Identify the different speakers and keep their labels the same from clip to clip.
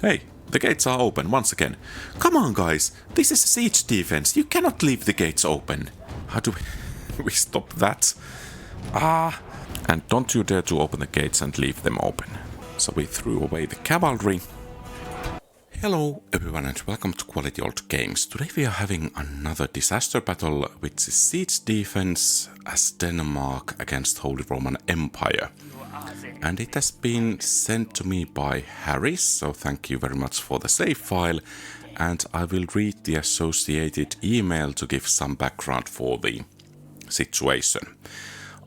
Speaker 1: Hey, the gates are open once again. Come on, guys, this is a siege defense. You cannot leave the gates open. How do we stop that? And don't you dare to open the gates and leave them open. So we threw away the cavalry. Hello everyone and welcome to QualityOldGames. Today we are having another disaster battle, which is siege defense as Denmark against Holy Roman Empire. And it has been sent to me by Harris, so thank you very much for the save file. And I will read the associated email to give some background for the situation.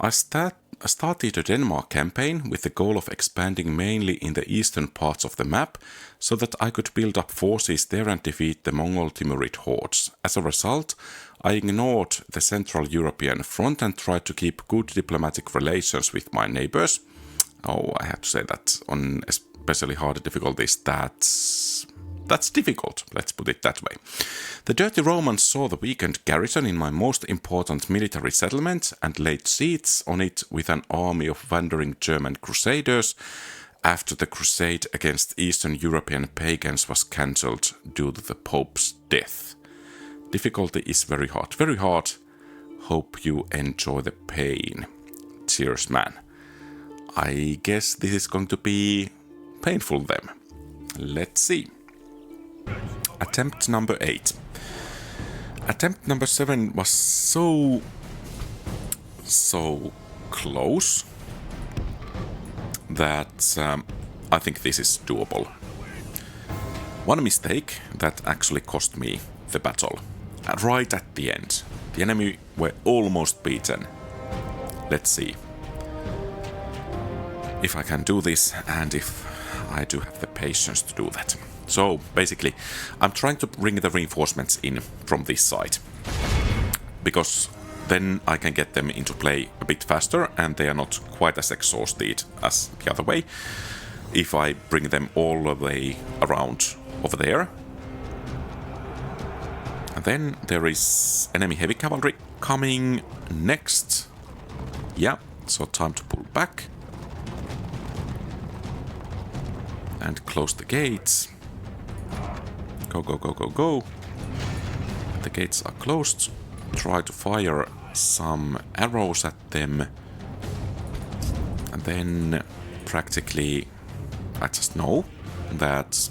Speaker 1: I started a Denmark campaign with the goal of expanding mainly in the eastern parts of the map, so that I could build up forces there and defeat the Mongol Timurid hordes. As a result, I ignored the Central European front and tried to keep good diplomatic relations with my neighbors. Oh, I have to say that on especially harder difficulties, that's difficult, let's put it that way. The dirty Romans saw the weakened garrison in my most important military settlement and laid siege on it with an army of wandering German crusaders after the crusade against Eastern European pagans was cancelled due to the Pope's death. Difficulty is very hard, very hard. Hope you enjoy the pain. Cheers, man. I guess this is going to be painful then. Let's see. Attempt number 8. Attempt number 7 was so close that I think this is doable. One mistake that actually cost me the battle. Right at the end. The enemy were almost beaten. Let's see if I can do this and if I do have the patience to do that. So basically, I'm trying to bring the reinforcements in from this side, because then I can get them into play a bit faster and they are not quite as exhausted as the other way. If I bring them all the way around over there. And then there is enemy heavy cavalry coming next. Yeah, so time to pull back. And close the gates. Go, go, go, go, go. The gates are closed. Try to fire some arrows at them. And then practically I just know that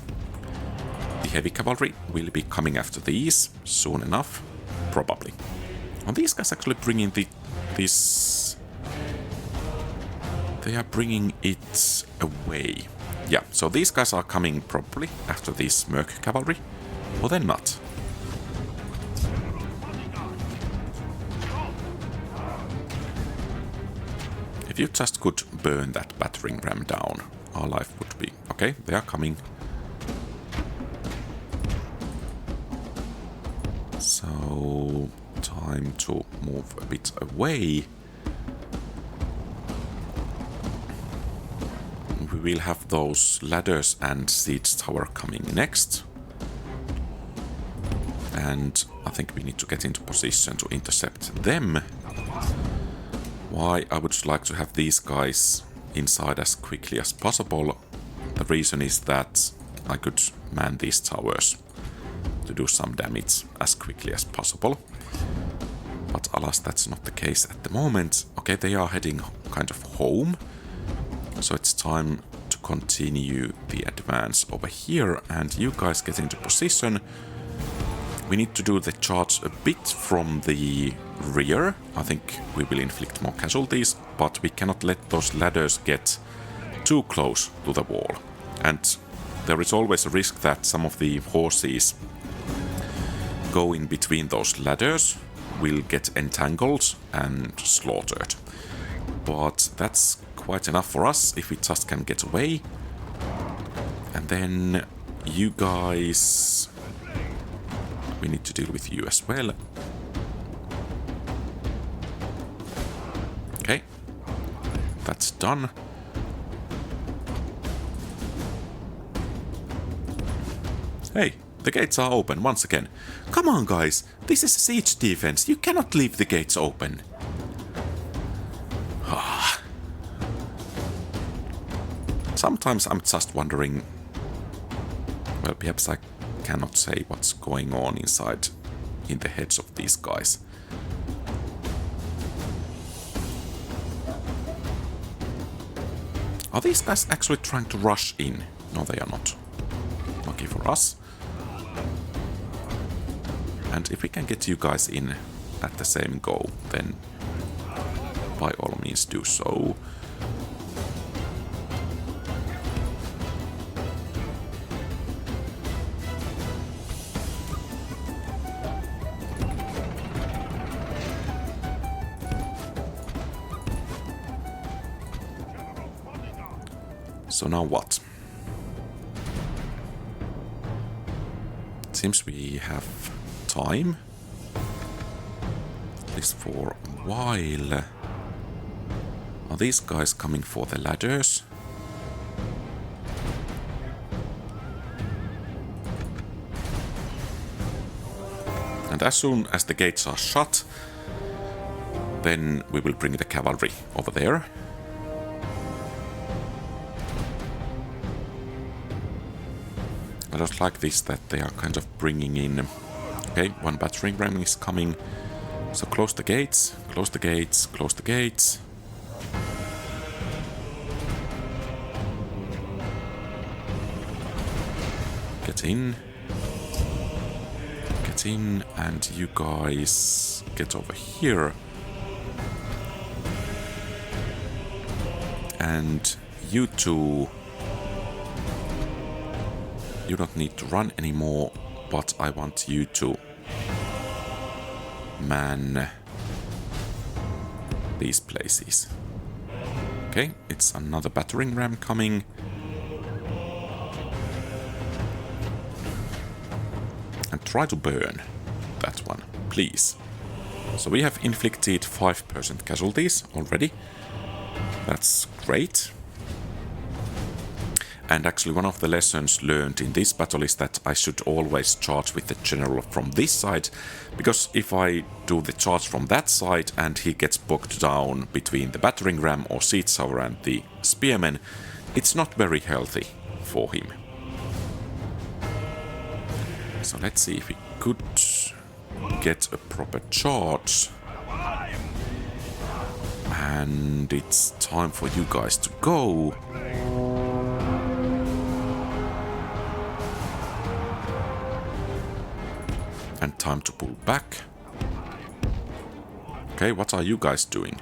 Speaker 1: the heavy cavalry will be coming after these soon enough. Probably. Are these guys actually bringing this? They are bringing it away. Yeah, so these guys are coming probably after this Merc cavalry, or they're not. If you just could burn that battering ram down, our life would be... Okay, they are coming. So, time to move a bit away. We will have those ladders and siege tower coming next. And I think we need to get into position to intercept them. Why I would like to have these guys inside as quickly as possible. The reason is that I could man these towers to do some damage as quickly as possible. But alas, that's not the case at the moment. Okay, they are heading kind of home. So it's time to continue the advance over here, and you guys get into position. We need to do the charge a bit from the rear. I think we will inflict more casualties, but we cannot let those ladders get too close to the wall. And there is always a risk that some of the horses go in between those ladders, will get entangled and slaughtered. But that's quite enough for us if we just can get away. And then you guys... We need to deal with you as well. Okay. That's done. Hey, the gates are open once again. Come on, guys. This is a siege defense. You cannot leave the gates open. Sometimes I'm just wondering Well, perhaps I cannot say what's going on inside in the heads of these guys. Are these guys actually trying to rush in? No, they are not. Lucky for us. And if we can get you guys in at the same go, then by all means do so. So now what? It seems we have time. At least for a while. Are these guys coming for the ladders? And as soon as the gates are shut, then we will bring the cavalry over there. I just like this, that they are kind of bringing in... Okay, one battering ram is coming. So close the gates, close the gates, close the gates. Get in. Get in, and you guys get over here. And you two... You don't need to run anymore, but I want you to man these places. Okay, it's another battering ram coming. And try to burn that one, please. So we have inflicted 5% casualties already. That's great. And actually one of the lessons learned in this battle is that I should always charge with the general from this side, because if I do the charge from that side and he gets bogged down between the battering ram or siege tower and the spearmen, it's not very healthy for him. So let's see if we could get a proper charge. And it's time for you guys to go. And time to pull back. Okay, what are you guys doing?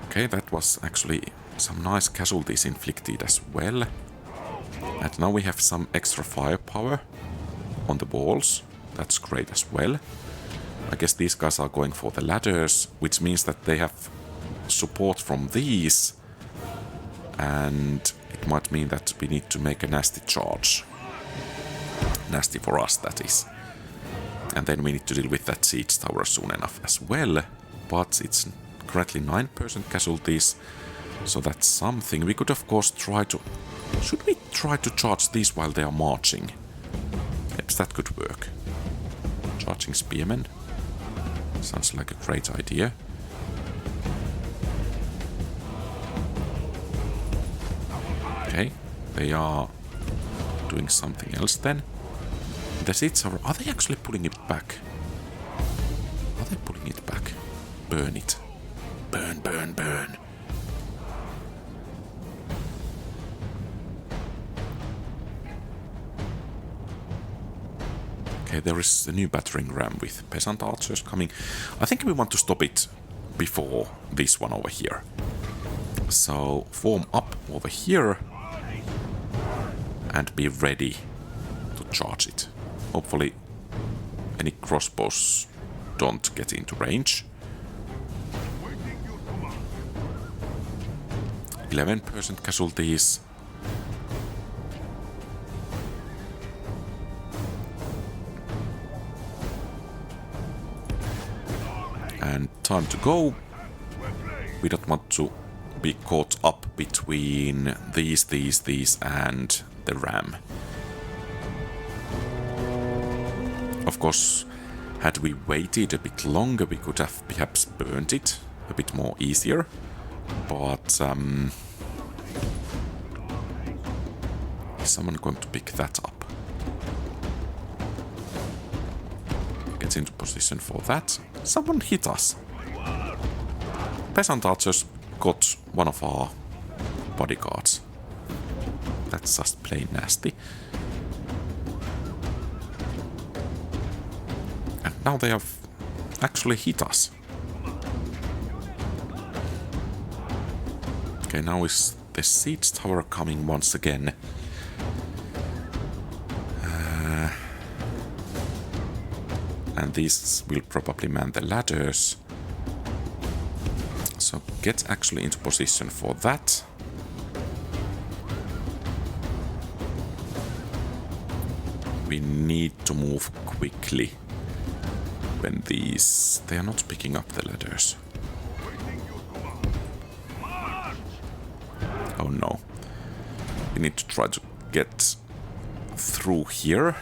Speaker 1: Okay, that was actually some nice casualties inflicted as well. And now we have some extra firepower on the walls. That's great as well. I guess these guys are going for the ladders, which means that they have support from these. And it might mean that we need to make a nasty charge. Nasty for us, that is. And then we need to deal with that siege tower soon enough as well. But it's currently 9% casualties, so that's something. We could of course try to... Should we try to charge these while they are marching? Perhaps that could work. Charging spearmen. Sounds like a great idea. Okay, they are doing something else then. The siege tower, are they actually pulling it back? Are they pulling it back? Burn it. Burn, burn, burn. Okay, there is a new battering ram with peasant archers coming. I think we want to stop it before this one over here. So form up over here and be ready to charge it. Hopefully any crossbows don't get into range. 11% casualties. And time to go. We don't want to be caught up between these, and the ram. Of course, had we waited a bit longer, we could have perhaps burned it a bit more easier. But Is someone going to pick that up? Get into position for that. Someone hit us. Peasant archers got one of our bodyguards. That's just plain nasty. And now they have actually hit us. Okay, now is the siege tower coming once again. And these will probably man the ladders. So get actually into position for that. We need to move quickly when these... They are not picking up the ladders. Oh no. We need to try to get through here.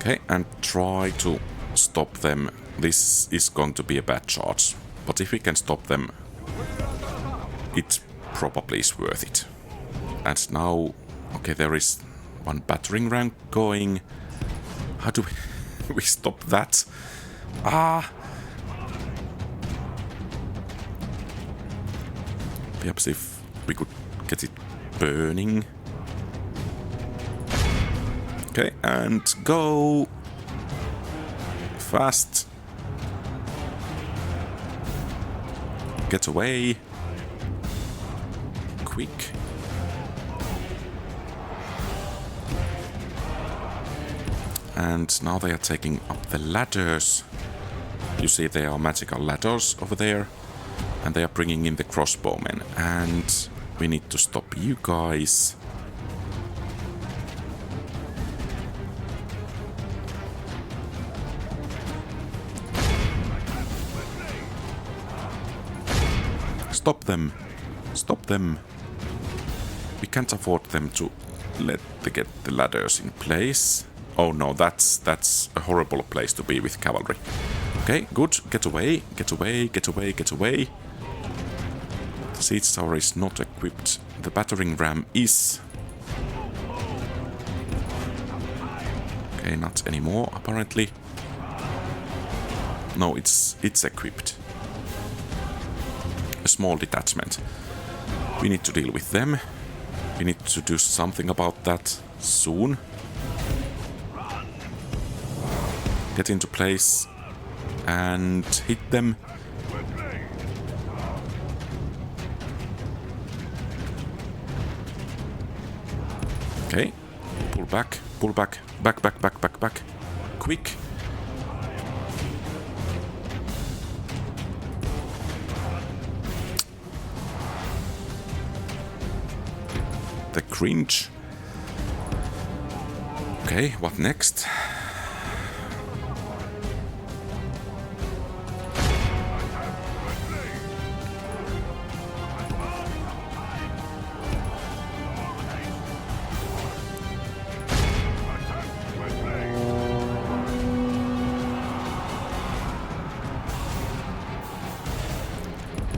Speaker 1: Okay, and try to stop them. This is going to be a bad charge, but if we can stop them, it probably is worth it. And now, okay, there is one battering ram going. How do we stop that? Perhaps if we could get it burning. Okay, and go fast. Get away. Quick. And now they are taking up the ladders. You see there are magical ladders over there. And they are bringing in the crossbowmen. And we need to stop you guys. Stop them! Stop them! We can't afford them to get the ladders in place. Oh no, that's a horrible place to be with cavalry. Okay, good. Get away, get away, get away, get away. The siege tower is not equipped. The battering ram is. Okay, not anymore, apparently. No, it's equipped. A small detachment. We need to deal with them. We need to do something about that soon. Get into place and hit them. Okay. Pull back, pull back, back, back, back, back, back. Quick. The cringe. Okay, what next?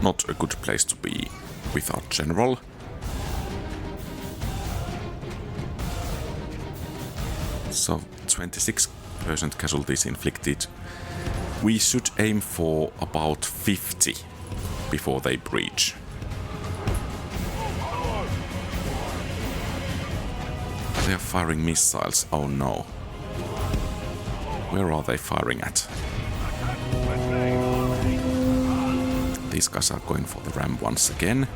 Speaker 1: Not a good place to be with our general. So 26% casualties inflicted. We should aim for about 50 before they breach. They are firing missiles. Oh no. Where are they firing at? These guys are going for the ram once again.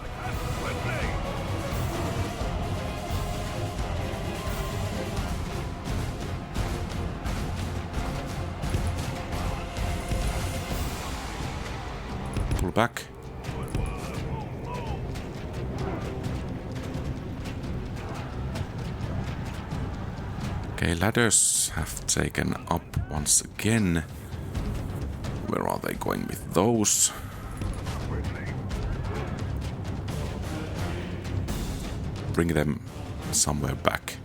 Speaker 1: Pull back. Okay, ladders have taken up once again. Where are they going with those? Bring them somewhere back.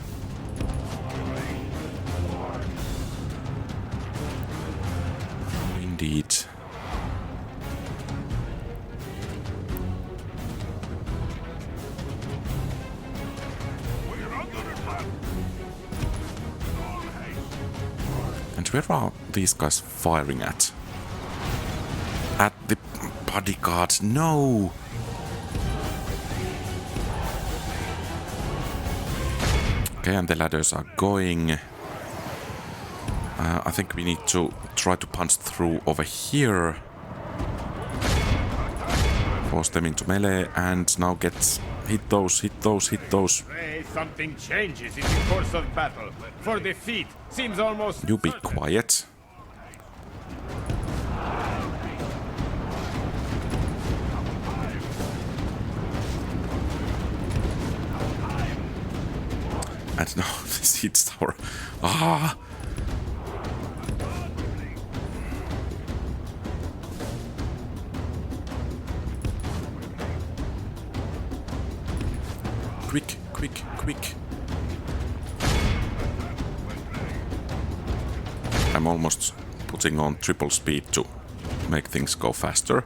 Speaker 1: Indeed. And where are these guys firing at? At the bodyguard. No! Okay, and the ladders are going. I think we need to try to punch through over here. Force them into melee and now get... Hit those, hit those, hit those.
Speaker 2: Something changes in the course of battle. For defeat seems almost...
Speaker 1: You be quiet. And now this heat tower. Ah! Quick, quick, quick. I'm almost putting on triple speed to make things go faster.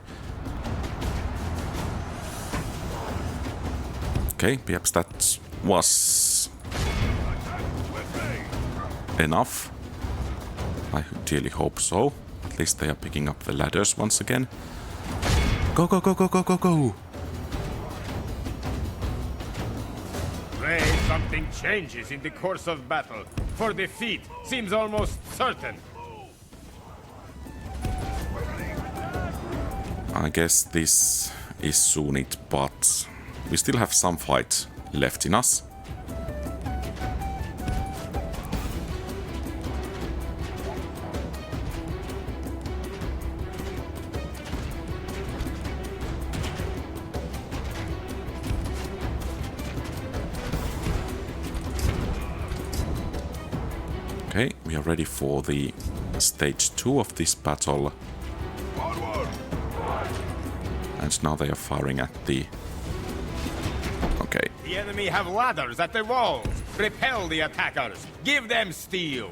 Speaker 1: Okay, perhaps that was enough. I dearly hope so. At least they are picking up the ladders once again. Go, go, go, go, go, go, go!
Speaker 2: Something changes in the course of battle. For defeat seems almost certain.
Speaker 1: I guess this is soon it, but we still have some fight left in us. Okay, we are ready for the stage 2 of this battle. And now they are firing at the... Okay.
Speaker 2: The enemy have ladders at the walls. Repel the attackers. Give them steel.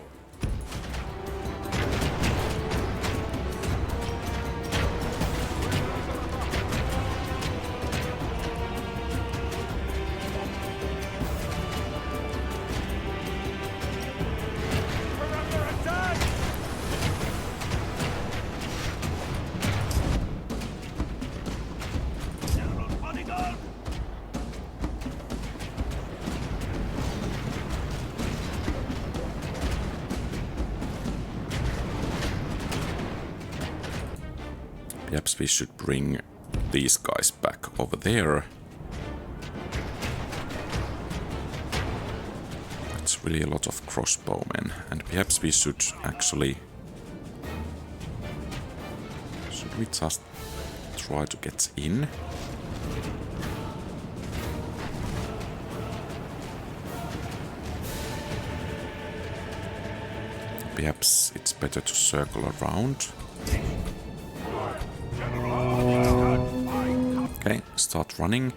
Speaker 1: Perhaps we should bring these guys back over there. It's really a lot of crossbowmen, and perhaps we should actually... Should we just try to get in? Perhaps it's better to circle around. Okay, start running.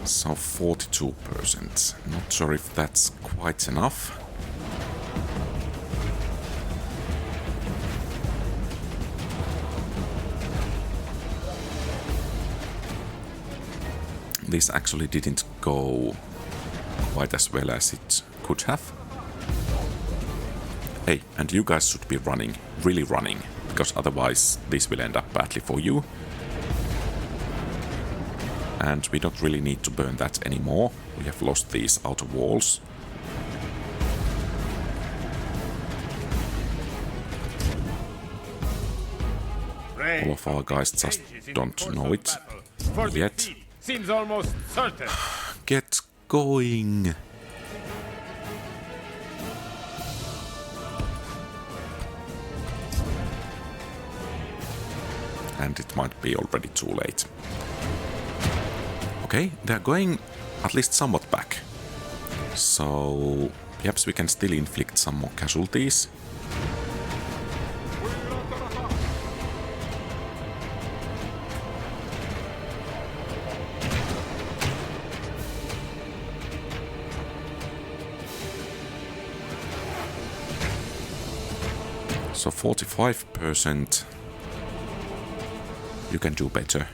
Speaker 1: So 42%. Not sure if that's quite enough. This actually didn't go quite as well as it could have. Hey, and you guys should be running, really running, because otherwise this will end up badly for you. And we don't really need to burn that anymore. We have lost these outer walls. All of our guys just don't know it yet.
Speaker 2: Seems almost certain.
Speaker 1: Get going. And it might be already too late. Okay, they're going at least somewhat back. So perhaps we can still inflict some more casualties. So 45%. You can do better.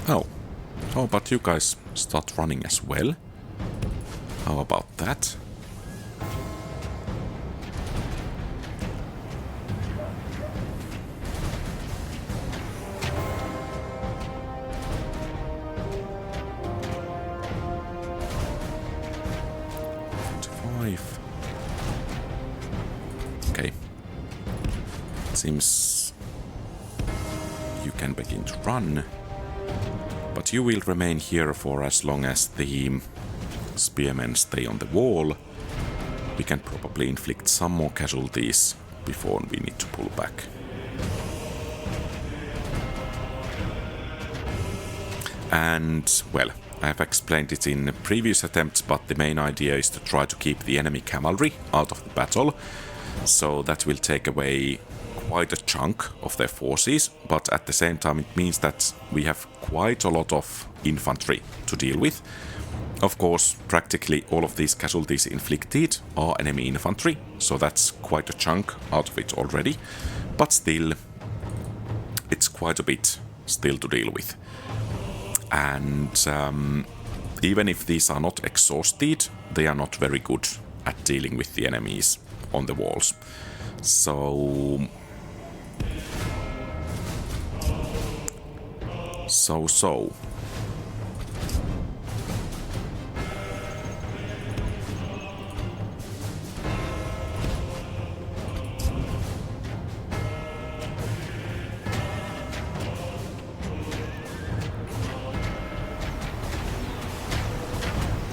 Speaker 1: Oh. Oh, but you guys start running as well. How about that? Okay. Seems you can begin to run. But you will remain here for as long as the spearmen stay on the wall. We can probably inflict some more casualties before we need to pull back. And, well, I have explained it in previous attempts, but the main idea is to try to keep the enemy cavalry out of the battle. So that will take away quite a chunk of their forces, but at the same time it means that we have quite a lot of infantry to deal with. Of course, practically all of these casualties inflicted are enemy infantry, so that's quite a chunk out of it already, but still, it's quite a bit still to deal with. And even if these are not exhausted, they are not very good at dealing with the enemies on the walls. So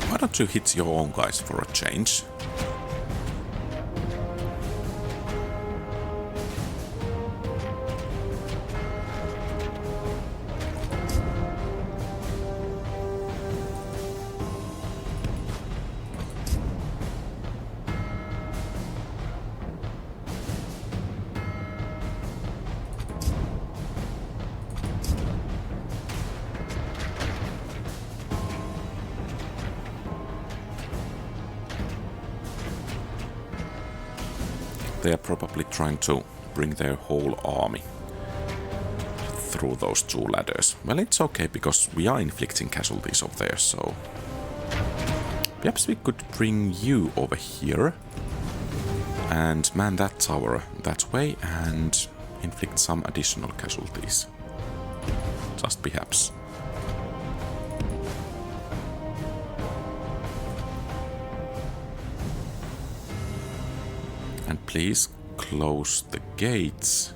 Speaker 1: why don't you hit your own guys for a change? They are probably trying to bring their whole army through those two ladders. Well, it's okay, because we are inflicting casualties over there, so perhaps we could bring you over here and man that tower that way and inflict some additional casualties. Just perhaps. And please close the gates.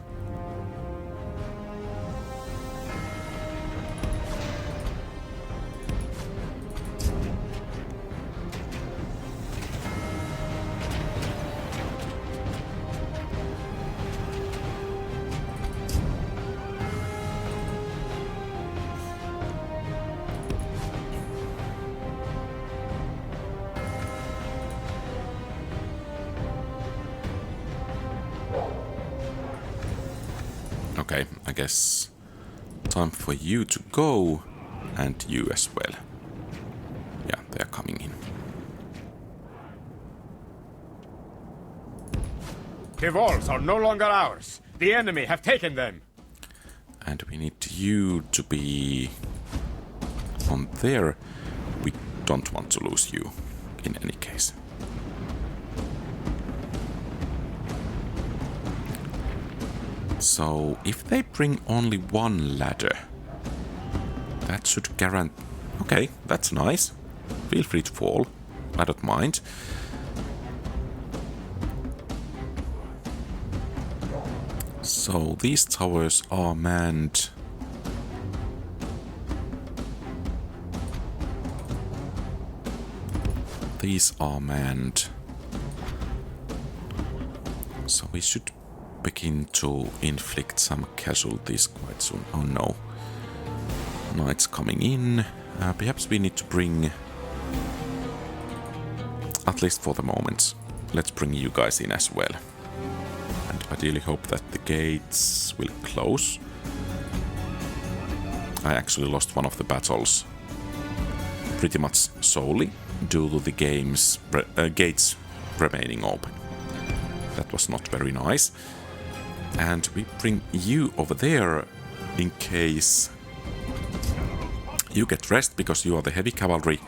Speaker 1: Okay, I guess time for you to go, and you as well. Yeah, they're coming in.
Speaker 2: The walls are no longer ours. The enemy have taken them.
Speaker 1: And we need you to be on there. We don't want to lose you in any case. So, if they bring only one ladder, that should guarantee... Okay, that's nice. Feel free to fall. I don't mind. So these towers are manned. These are manned. So we should begin to inflict some casualties quite soon. Oh no. Knights coming in. Perhaps we need to bring... At least for the moment. Let's bring you guys in as well. And ideally hope that the gates will close. I actually lost one of the battles pretty much solely due to the gates remaining open. That was not very nice. And we bring you over there in case you get rest because you are the heavy cavalry.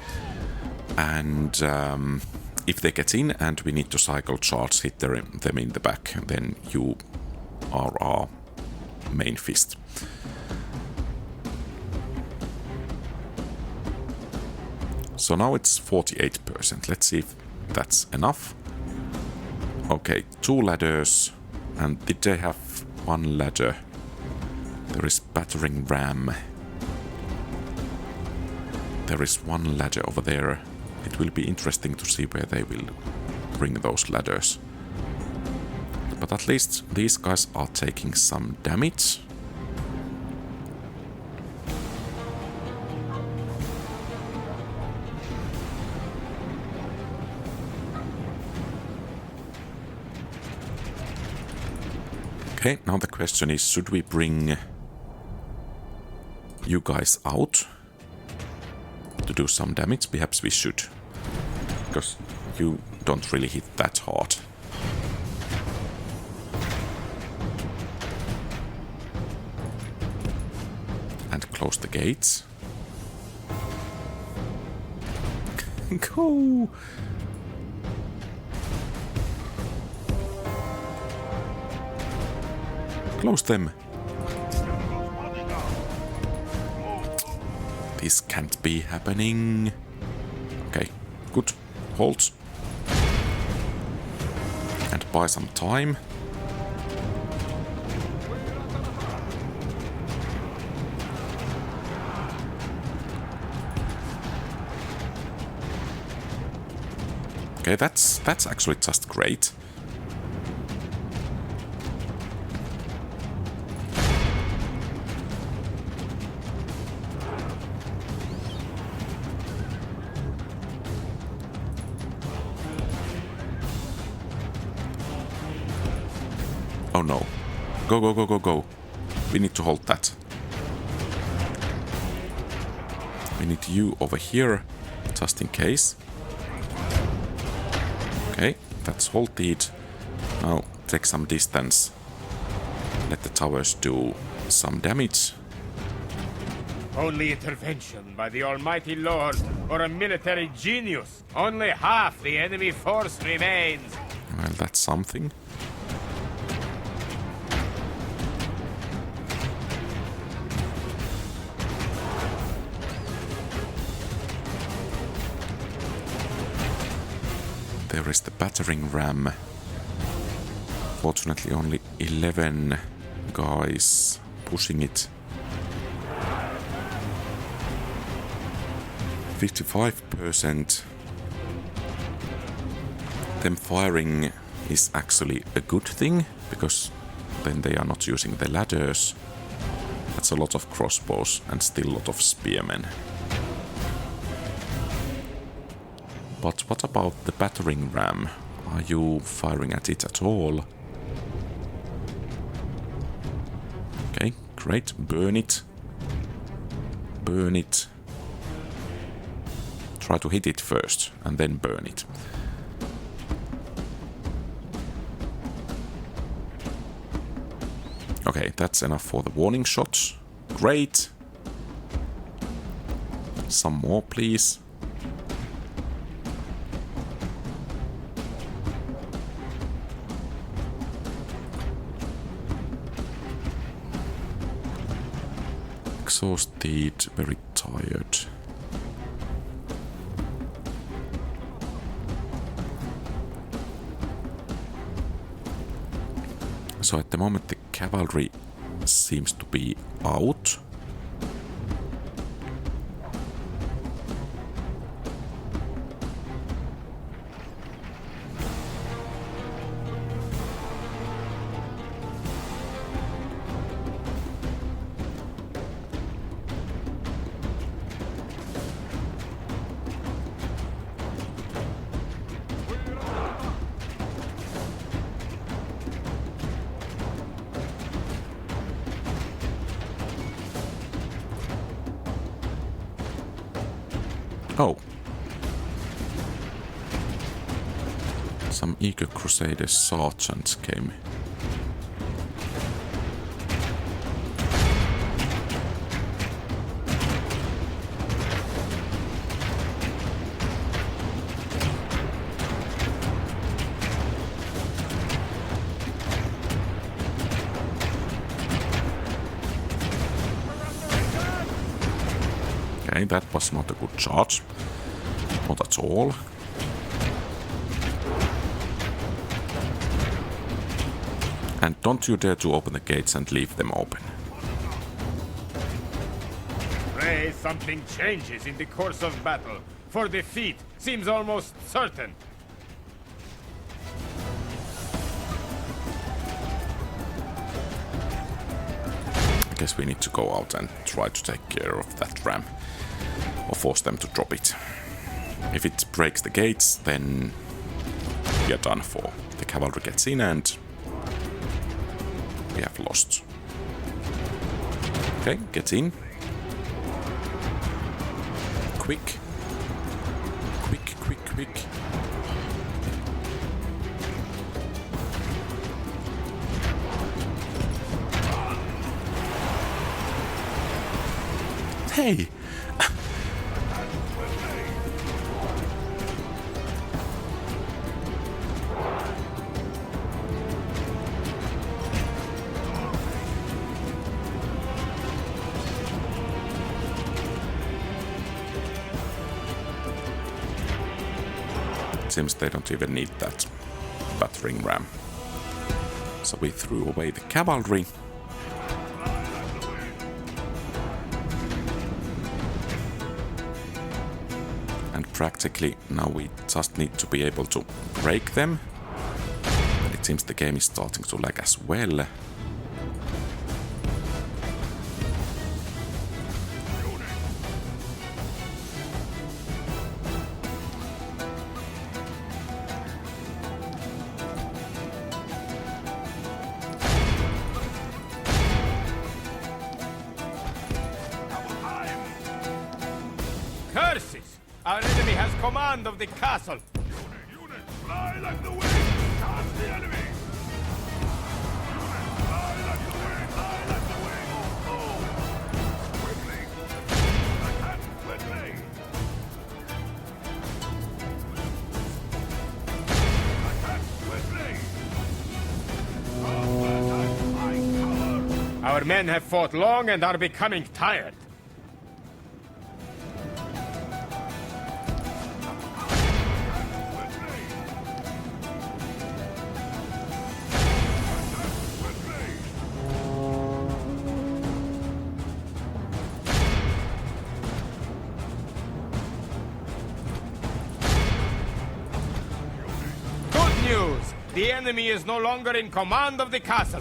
Speaker 1: And if they get in and we need to cycle charge, hit them in the back, then you are our main fist. So now it's 48%. Let's see if that's enough. Okay, 2 ladders. And did they have 1 ladder? There is battering ram. There is 1 ladder over there. It will be interesting to see where they will bring those ladders. But at least these guys are taking some damage. Okay, now the question is, should we bring you guys out to do some damage? Perhaps we should, because you don't really hit that hard. And close the gates. Go! Close them. This can't be happening. Okay, good. Hold. And buy some time. Okay, that's actually just great. Oh no. Go, go, go, go, go. We need to hold that. We need you over here, just in case. Okay, that's halted. Now take some distance. Let the towers do some damage.
Speaker 2: Only intervention by the Almighty Lord or a military genius. Only half the enemy force remains.
Speaker 1: Well, that's something. There is the battering ram. Fortunately, only 11 guys pushing it. 55%. Them firing is actually a good thing, because then they are not using the ladders. That's a lot of crossbows and still a lot of spearmen. But what about the battering ram? Are you firing at it at all? Okay, great. Burn it. Burn it. Try to hit it first and then burn it. Okay, that's enough for the warning shots. Great. Some more, please. Exhausted, very tired. So at the moment the cavalry seems to be out. Oh. Some eager Crusaders sergeants came. Okay, that was not a good charge. Not at all. And don't you dare to open the gates and leave them open.
Speaker 2: Pray something changes in the course of battle, for defeat seems almost certain.
Speaker 1: I guess we need to go out and try to take care of that ram. Or force them to drop it. If it breaks the gates, then we are done for. The cavalry gets in and we have lost. Okay, get in. Quick. Quick, quick, quick. Hey! Seems they don't even need that battering ram. So we threw away the cavalry. And practically now we just need to be able to break them. And it seems the game is starting to lag as well.
Speaker 2: Curses! Our enemy has command of the castle.
Speaker 3: Unit, fly like the wind! Charge the enemy! Unit, fly like the wind! Fly like the wind! Oh! Quickly! Attack quickly! Attack quickly! Cover!
Speaker 2: Our men have fought long and are becoming tired. News! The enemy is no longer in command of the castle.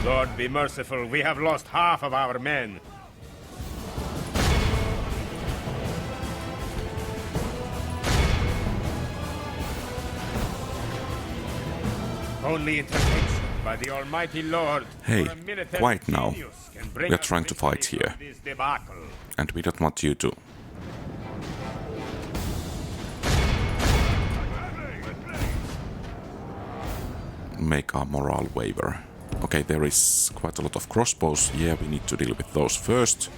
Speaker 2: Lord be merciful, we have lost half of our men. Only intervention by the Almighty Lord.
Speaker 1: Hey,
Speaker 2: or a military
Speaker 1: quiet now.
Speaker 2: genius can bring
Speaker 1: We are
Speaker 2: us
Speaker 1: trying to fight
Speaker 2: victory
Speaker 1: here.
Speaker 2: from this debacle.
Speaker 1: And we don't want you to make our morale waver. Okay, there is quite a lot of crossbows. Yeah, we need to deal with those first.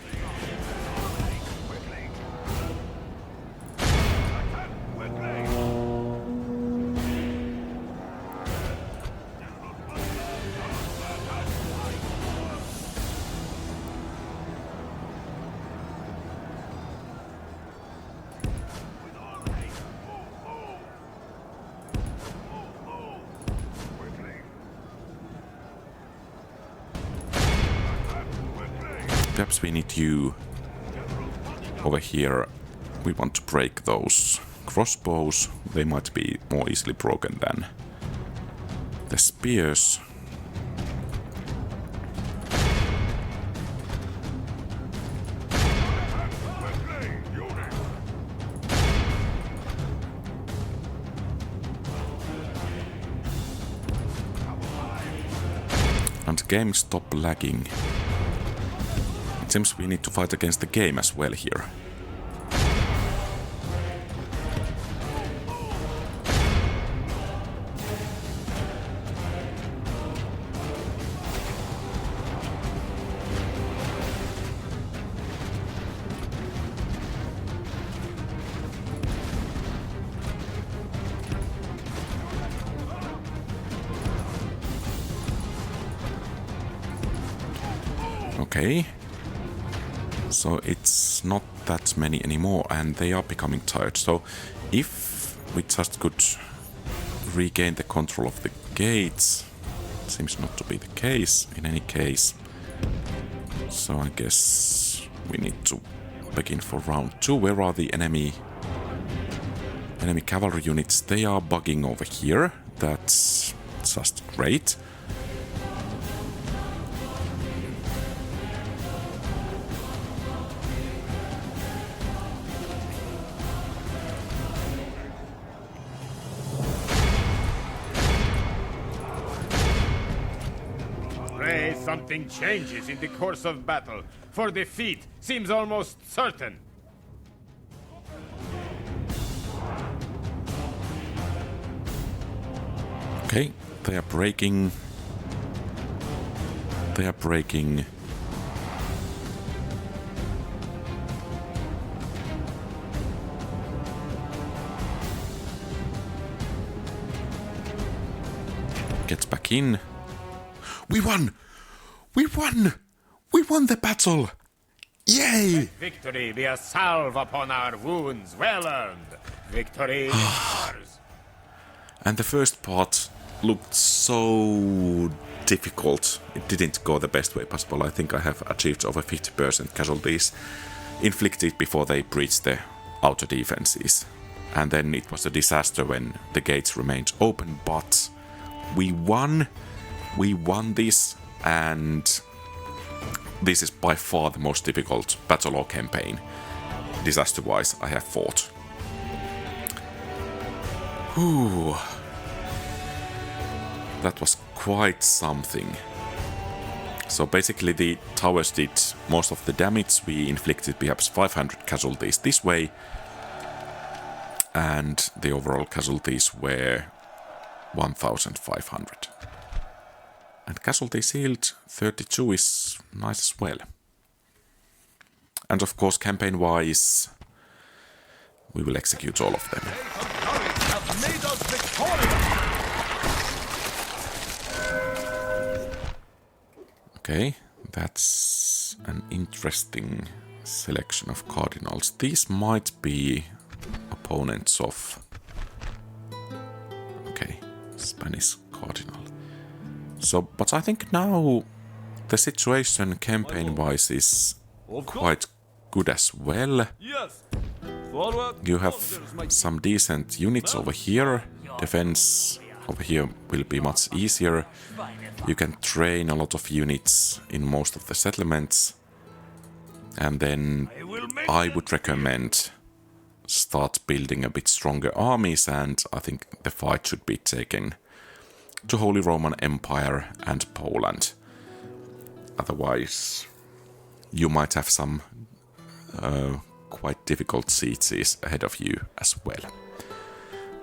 Speaker 1: Perhaps we need you over here. We want to break those crossbows. They might be more easily broken than the spears. And game stop lagging. It seems we need to fight against the game as well here. Okay. So it's not that many anymore, and they are becoming tired. So if we just could regain the control of the gates, seems not to be the case in any case. So I guess we need to begin for round 2. Where are the enemy cavalry units? They are bugging over here. That's just great.
Speaker 2: Something changes in the course of battle, for defeat seems almost certain.
Speaker 1: Okay, they are breaking. They are breaking. Gets back in. We won! We won! We won the battle! Yay!
Speaker 2: Victory be a salve upon our wounds, well earned. Victory is ours.
Speaker 1: And the first part looked so difficult. It didn't go the best way possible. I think I have achieved over 50% casualties inflicted before they breached the outer defenses. And then it was a disaster when the gates remained open, but we won. We won this. And this is by far the most difficult battle or campaign, disaster-wise, I have fought. Whew. That was quite something. So basically the towers did most of the damage. We inflicted perhaps 500 casualties this way. And the overall casualties were 1,500. And casualty shield 32 is nice as well. And of course, campaign-wise, we will execute all of them. Okay, that's an interesting selection of cardinals. These might be opponents of... Okay, Spanish cardinal. So, but I think now the situation campaign-wise is quite good as well. You have some decent units over here. Defense over here will be much easier. You can train a lot of units in most of the settlements. And then I would recommend start building a bit stronger armies, and I think the fight should be taken to Holy Roman Empire and Poland. Otherwise, you might have some quite difficult sieges ahead of you as well.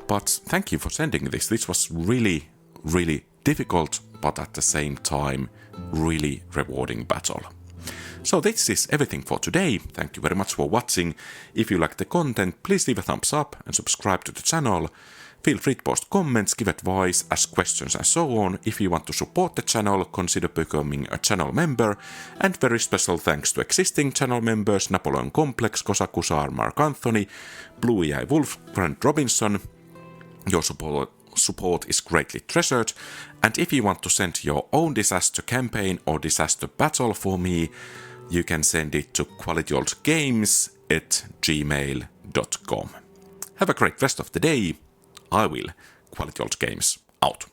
Speaker 1: But thank you for sending this. This was really, really difficult, but at the same time, really rewarding battle. So this is everything for today. Thank you very much for watching. If you like the content, please leave a thumbs up and subscribe to the channel. Feel free to post comments, give advice, ask questions and so on. If you want to support the channel, consider becoming a channel member. And very special thanks to existing channel members Napoleon Complex, Kosakusar, Mark Anthony, Blue Eye Wolf, Grant Robinson. Your support is greatly treasured. And if you want to send your own disaster campaign or disaster battle for me, you can send it to QualityOldGames@gmail.com. Have a great rest of the day. I will. QualityOldGames out.